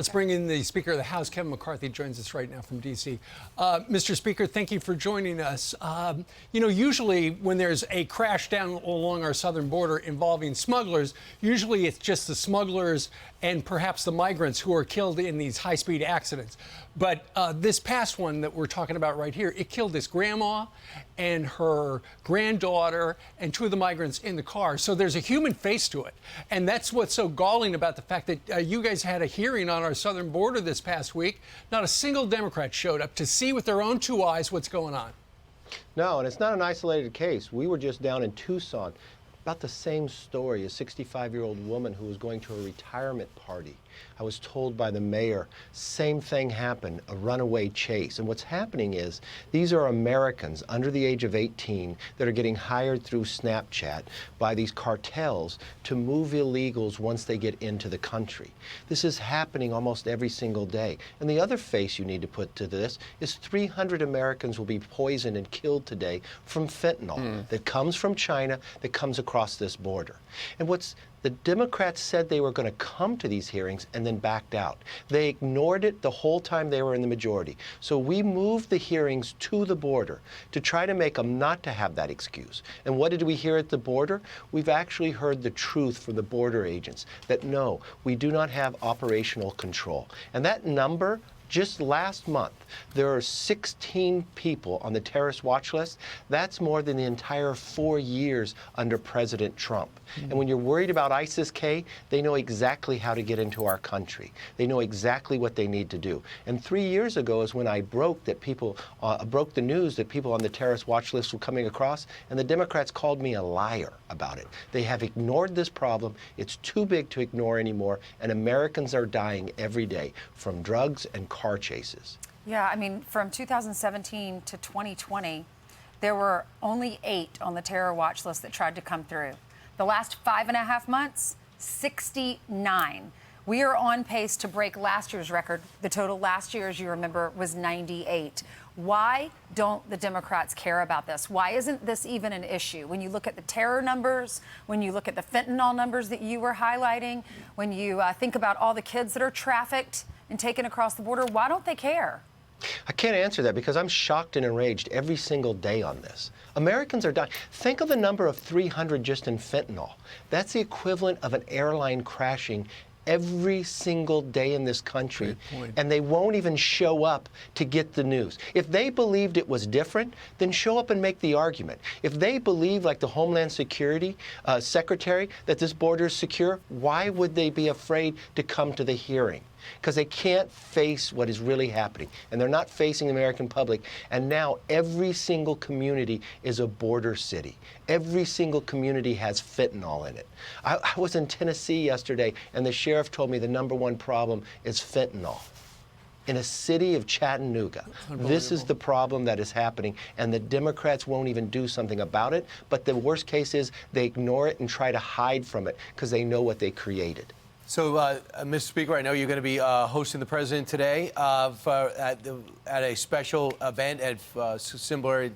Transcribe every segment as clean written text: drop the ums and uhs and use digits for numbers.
Let's bring in the Speaker of the House. Kevin McCarthy joins us right now from D.C. Mr. Speaker, thank you for joining us. Usually when there's a crash down along our southern border involving smugglers, usually it's just the smugglers and perhaps the migrants who are killed in these high-speed accidents. But this past one that we're talking about right here, it killed this grandma and her granddaughter and two of the migrants in the car. So there's a human face to it. And that's what's so galling about the fact that you guys had a hearing on our southern border this past week. Not a single Democrat showed up to see with their own two eyes what's going on. No, and it's not an isolated case. We were just down in Tucson. About the same story, a 65-year-old woman who was going to a retirement party. I was told by the mayor, same thing happened, a runaway chase. And what's happening is these are Americans under the age of 18 that are getting hired through Snapchat by these cartels to move illegals once they get into the country. This is happening almost every single day. And the other face you need to put to this is 300 Americans will be poisoned and killed today from fentanyl that comes from China, that comes across this border. And the Democrats said they were going to come to these hearings and then backed out. They ignored it the whole time they were in the majority. So we moved the hearings to the border to try to make them not to have that excuse. And what did we hear at the border? We've actually heard the truth from the border agents that no, we do not have operational control. And that number, just last month, there are 16 people on the terrorist watch list. That's more than the entire 4 years under President Trump. And when you're worried about ISIS-K, they know exactly how to get into our country. They know exactly what they need to do. And 3 years ago is when I broke the news that people on the terrorist watch list were coming across, and the Democrats called me a liar about it. They have ignored this problem. It's too big to ignore anymore, and Americans are dying every day from drugs and car chases. Yeah, I mean, from 2017 to 2020, there were only 8 on the terror watch list that tried to come through. The last 5.5 months, 69. We are on pace to break last year's record. The total last year, as you remember, was 98. Why don't the Democrats care about this? Why isn't this even an issue? When you look at the terror numbers, when you look at the fentanyl numbers that you were highlighting, when you think about all the kids that are trafficked and taken across the border, why don't they care? I can't answer that because I'm shocked and enraged every single day on this. Americans are dying. Think of the number of 300 just in fentanyl. That's the equivalent of an airline crashing every single day in this country, and they won't even show up to get the news. If they believed it was different, then show up and make the argument. If they believe, like the Homeland Security Secretary, that this border is secure, why would they be afraid to come to the hearing? Because they can't face what is really happening, and they're not facing the American public. And now every single community is a border city. Every single community has fentanyl in it. I was in Tennessee yesterday, and the sheriff told me the #1 problem is fentanyl. In a city of Chattanooga, this is the problem that is happening, and the Democrats won't even do something about it. But the worst case is they ignore it and try to hide from it because they know what they created. So, Mr. Speaker, I know you're going to be hosting the president today at a special event similar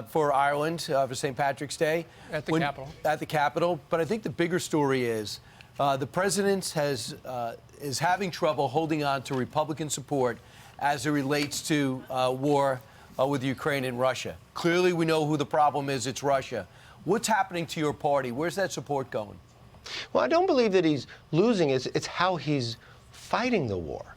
for Ireland for St. Patrick's Day. At the Capitol. At the Capitol. But I think the bigger story is the president is having trouble holding on to Republican support as it relates to war with Ukraine and Russia. Clearly, we know who the problem is. It's Russia. What's happening to your party? Where's that support going? Well, I don't believe that he's losing. It's how he's fighting the war.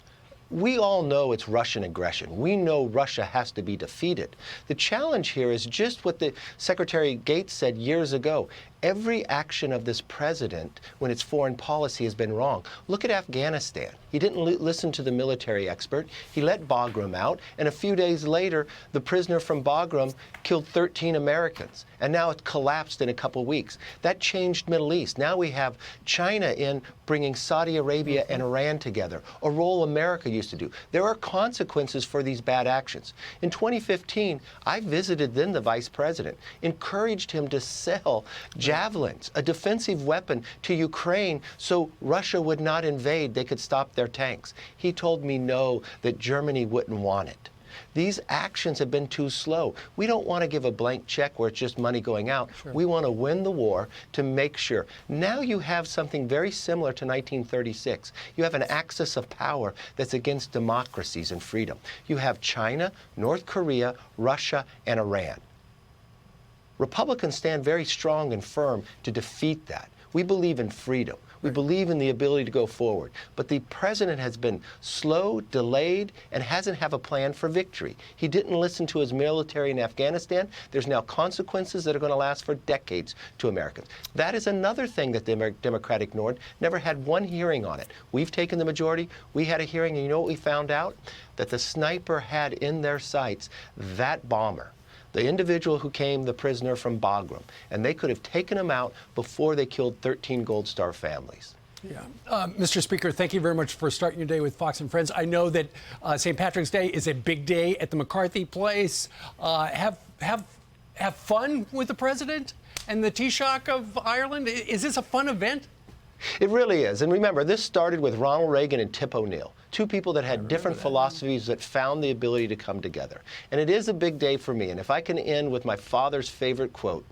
We all know it's Russian aggression. We know Russia has to be defeated. The challenge here is just what the Secretary Gates said years ago. Every action of this president, when it's foreign policy, has been wrong. Look at Afghanistan. He didn't listen to the military expert. He let Bagram out, and a few days later, the prisoner from Bagram killed 13 Americans, and now it collapsed in a couple weeks. That changed Middle East. Now we have China in bringing Saudi Arabia and Iran together, a role America used to do. There are consequences for these bad actions. In 2015, I visited then the vice president, encouraged him to sell javelins, a defensive weapon, to Ukraine so Russia would not invade. They could stop their tanks. He told me no, that Germany wouldn't want it. These actions have been too slow. We don't want to give a blank check where it's just money going out. Sure. We want to win the war to make sure. Now you have something very similar to 1936. You have an axis of power that's against democracies and freedom. You have China, North Korea, Russia, and Iran. Republicans stand very strong and firm to defeat that. We believe in freedom. We believe in the ability to go forward. But the president has been slow, delayed, and hasn't have a plan for victory. He didn't listen to his military in Afghanistan. There's now consequences that are going to last for decades to Americans. That is another thing that the Democrat ignored. Never had one hearing on it. We've taken the majority. We had a hearing, and you know what we found out? That the sniper had in their sights that bomber, the individual who came the prisoner from Bagram, and they could have taken him out before they killed 13 Gold Star families. Yeah. Mr. Speaker, thank you very much for starting your day with Fox and Friends. I know that St. Patrick's Day is a big day at the McCarthy place. Have fun with the president and the Taoiseach of Ireland. Is this a fun event? It really is. And remember, this started with Ronald Reagan and Tip O'Neill, two people that had different philosophies that found the ability to come together. And it is a big day for me. And if I can end with my father's favorite quote,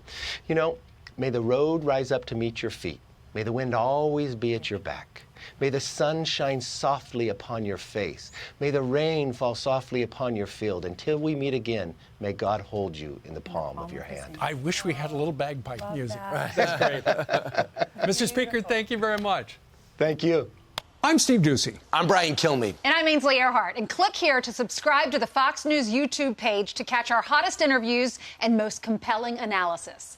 you know, may the road rise up to meet your feet. May the wind always be at your back. May the sun shine softly upon your face. May the rain fall softly upon your field. Until we meet again, may God hold you in the palm of your hand. I wish we had a little bagpipe music. that. That's great. Mr. Speaker, thank you very much. Thank you. I'm Steve Ducey. I'm Brian Kilmeade. And I'm Ainsley Earhart. And click here to subscribe to the Fox News YouTube page to catch our hottest interviews and most compelling analysis.